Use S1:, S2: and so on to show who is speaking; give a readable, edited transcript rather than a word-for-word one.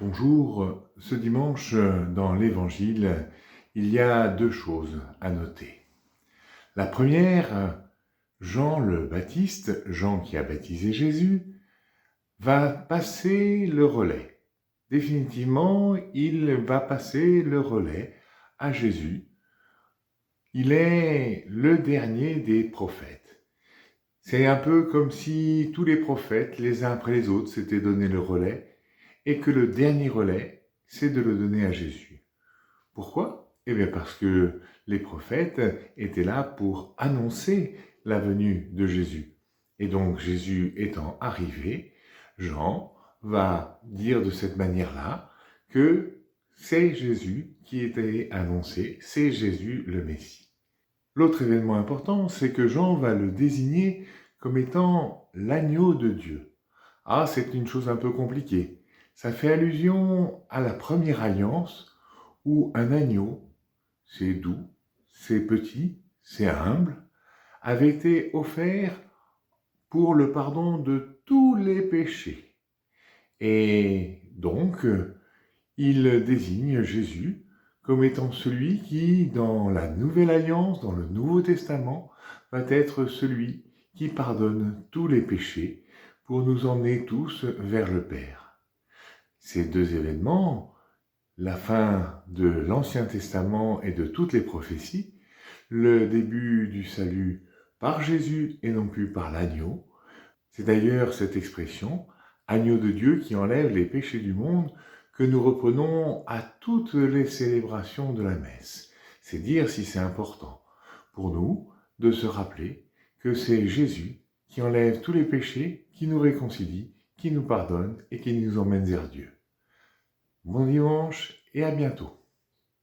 S1: Bonjour, ce dimanche dans l'Évangile, il y a deux choses à noter. La première, Jean le Baptiste, Jean qui a baptisé Jésus, va passer le relais. Définitivement, il va passer le relais à Jésus. Il est le dernier des prophètes. C'est un peu comme si tous les prophètes, les uns après les autres, s'étaient donné le relais et que le dernier relais, c'est de le donner à Jésus. Pourquoi? Eh bien parce que les prophètes étaient là pour annoncer la venue de Jésus. Et donc Jésus étant arrivé, Jean va dire de cette manière-là que c'est Jésus qui était annoncé, c'est Jésus le Messie. L'autre événement important, c'est que Jean va le désigner comme étant l'agneau de Dieu. Ah, c'est une chose un peu compliquée. Ça fait allusion à la première alliance où un agneau, c'est doux, c'est petit, c'est humble, avait été offert pour le pardon de tous les péchés. Et donc, il désigne Jésus comme étant celui qui, dans la Nouvelle Alliance, dans le Nouveau Testament, va être celui qui pardonne tous les péchés pour nous emmener tous vers le Père. Ces deux événements, la fin de l'Ancien Testament et de toutes les prophéties, le début du salut par Jésus et non plus par l'agneau, c'est d'ailleurs cette expression, agneau de Dieu qui enlève les péchés du monde, que nous reprenons à toutes les célébrations de la messe. C'est dire si c'est important pour nous de se rappeler que c'est Jésus qui enlève tous les péchés, qui nous réconcilie, qui nous pardonne et qui nous emmène vers Dieu. Bon dimanche et à bientôt.